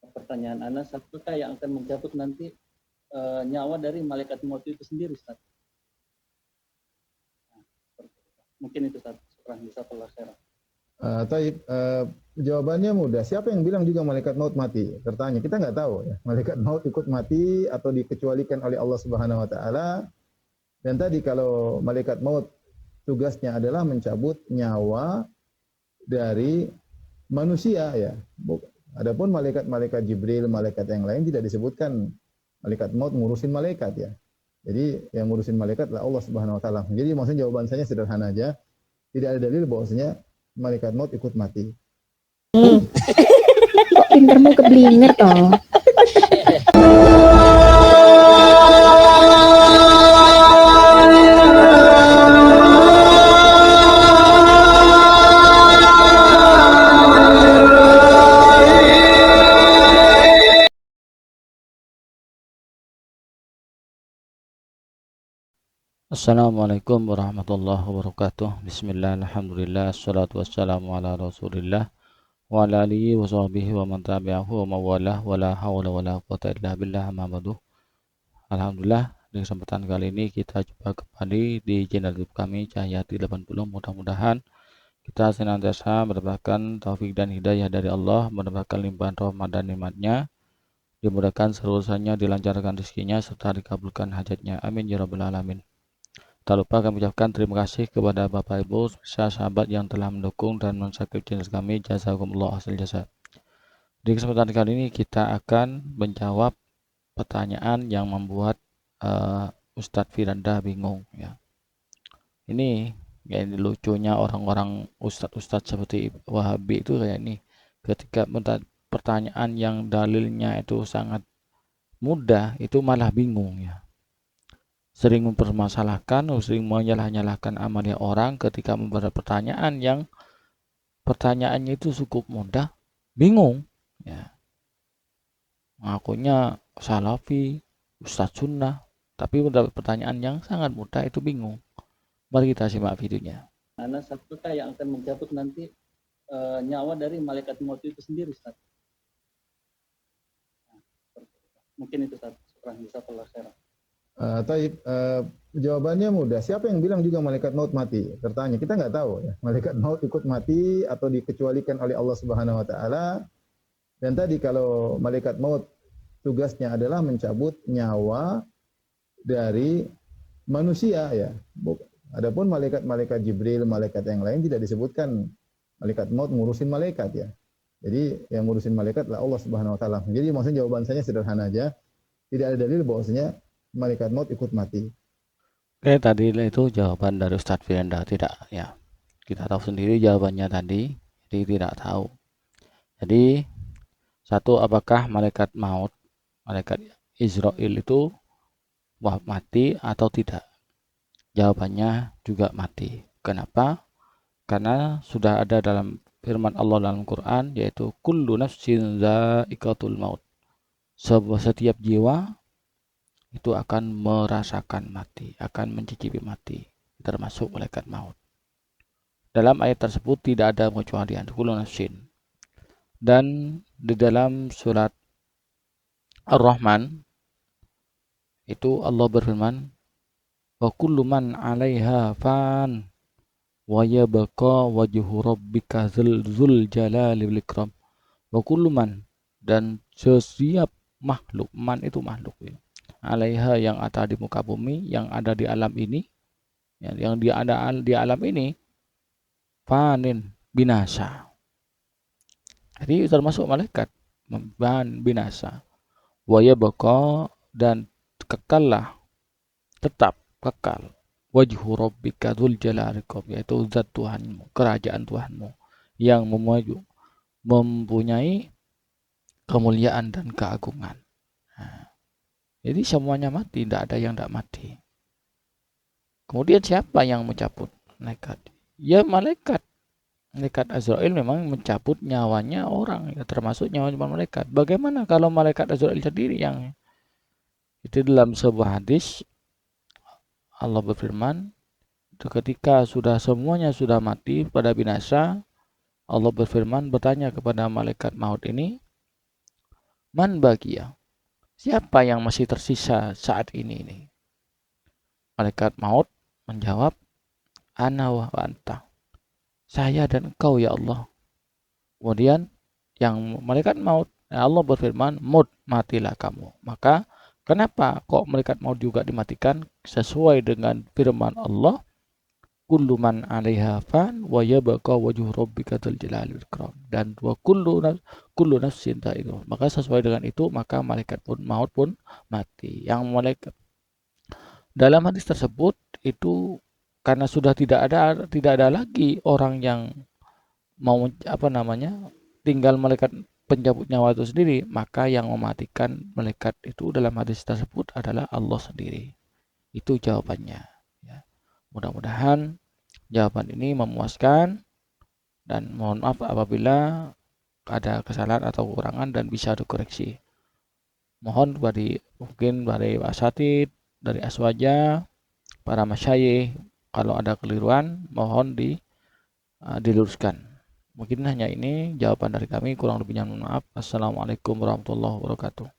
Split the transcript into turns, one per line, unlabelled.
Pertanyaan Anda, siapakah yang akan mencabut nanti nyawa dari malaikat maut itu sendiri, Ustaz? Nah, mungkin itu, Ustaz. Syukran, jazakallahu khairan.
Jawabannya mudah. Siapa yang bilang juga malaikat maut mati? Tertanya. Kita nggak tahu ya. Malaikat maut ikut mati atau dikecualikan oleh Allah Subhanahu Wa Taala. Dan tadi kalau malaikat maut tugasnya adalah mencabut nyawa dari manusia ya. Adapun malaikat Jibril, malaikat yang lain tidak disebutkan malaikat maut ngurusin malaikat ya. Jadi yang ngurusin malaikat adalah Allah Subhanahu Wa Taala. Jadi maksudnya jawaban saya sederhana aja. Tidak ada dalil bahwasanya malaikat maut ikut mati.
Kok pintermu keblinger toh?
Assalamualaikum warahmatullahi wabarakatuh. Bismillah, alhamdulillah, assalatu wassalamu ala rasulillah wa ala alihi wa sahbihi wa man tabi'ahu wa mawalah wa la hawla wa la quwata illa billah amma ba'du. Alhamdulillah, di kesempatan kali ini kita jumpa kembali di channel YouTube kami Cahyati 80. Mudah-mudahan kita senantiasa mendapatkan taufik dan hidayah dari Allah, mendapatkan limpahan rahmat dan nikmatnya, dimudahkan seluruhnya, dilancarkan rezekinya serta dikabulkan hajatnya. Amin ya rabbal alamin. Tak lupa kami ucapkan terima kasih kepada Bapak Ibu sahabat yang telah mendukung dan mensubscribe channel kami. Jazakumullah hasil jasa. Di kesempatan kali ini kita akan menjawab pertanyaan yang membuat Ustadz Firanda bingung ya. Ini ya, ini lucunya orang-orang ustadz seperti Wahabi itu kayak ini. Ketika pertanyaan yang dalilnya itu sangat mudah, itu malah bingung ya. Sering mempermasalahkan, sering menyalah-nyalahkan amalnya orang ketika membuat pertanyaan yang pertanyaannya itu cukup mudah, bingung ya. Ngakunya salafi, ustadz sunnah, tapi mendapat pertanyaan yang sangat mudah itu bingung. Mari kita simak videonya.
Anda, siapakah yang akan mencabut nanti nyawa dari malaikat maut itu sendiri, Ustaz? Nah, mungkin itu, Ustaz. Syukran, jazakallahu khairan.
Jawabannya mudah. Siapa yang bilang juga malaikat maut mati? Tertanya. Kita nggak tahu ya. Malaikat maut ikut mati atau dikecualikan oleh Allah Subhanahu Wa Taala. Dan tadi kalau malaikat maut tugasnya adalah mencabut nyawa dari manusia ya. Adapun malaikat Jibril, malaikat yang lain tidak disebutkan malaikat maut ngurusin malaikat ya. Jadi yang ngurusin malaikat adalah Allah Subhanahu Wa Taala. Jadi maksudnya jawaban saya sederhana aja. Tidak ada dalil bahwasanya malaikat maut ikut mati.
Oke, tadi itu jawaban dari Ustadz Firanda. Tidak ya, kita tahu sendiri jawabannya tadi, jadi tidak tahu. Jadi satu, apakah malaikat maut, malaikat Israel itu mati atau tidak? Jawabannya juga mati. Kenapa? Karena sudah ada dalam firman Allah dalam Quran, yaitu kullu nafsin za'iqatul maut. Setiap jiwa itu akan merasakan mati, akan mencicipi mati, termasuk malaikat maut. Dalam ayat tersebut tidak ada pengecualian, kullu nafsin. Dan di dalam surat Ar-Rahman itu Allah berfirman, wa kullu man 'alaiha fan wa yabqa wajhu rabbika dzul jalali wal ikram. Wa kullu man, dan setiap makhluk, man itu makhluk ya. 'Alaiha yang ada di muka bumi, yang ada di alam ini, yang ada di alam ini, fanin, binasa. Jadi termasuk malaikat binasa. Wa yabqa, dan kekallah, tetap kekal, wajhu rabbika dzul jalali wal ikram, yaitu zat Tuhanmu, kerajaan Tuhanmu yang mempunyai kemuliaan dan keagungan. Nah, jadi semuanya mati, tidak ada yang tidak mati. Kemudian siapa yang mencabut? Malaikat. Ya malaikat. Malaikat Azrail memang mencabut nyawanya orang, ya, termasuk nyawa malaikat. Bagaimana kalau malaikat Azrail sendiri yang itu? Dalam sebuah hadis Allah berfirman, ketika semuanya sudah mati pada binasa, Allah berfirman, bertanya kepada malaikat maut ini, Man baqiya. Siapa yang masih tersisa saat ini? Malaikat maut menjawab, ana wa anta. Saya dan engkau ya Allah. Kemudian yang malaikat maut, Allah berfirman, mut, matilah kamu. Maka kenapa kok malaikat maut juga dimatikan? Sesuai dengan firman Allah, kullu man 'alaiha fan wa yabqa wajhu rabbika dzul jalali wal ikram. Dan kullu nafsin dha'iqah. Maka sesuai dengan itu, maka malaikat maut pun mati. Yang malaikat dalam hadis tersebut itu karena sudah tidak ada lagi orang yang mau tinggal malaikat pencabut nyawa itu sendiri, maka yang mematikan malaikat itu dalam hadis tersebut adalah Allah sendiri. Itu jawabannya ya. Mudah-mudahan jawaban ini memuaskan, dan mohon maaf apabila ada kesalahan atau kekurangan dan bisa dikoreksi. Mohon mungkin dari asatid, dari aswaja, para masyayikh, kalau ada keliruan mohon diluruskan. Mungkin hanya ini jawaban dari kami, kurang lebihnya mohon maaf. Assalamualaikum warahmatullahi wabarakatuh.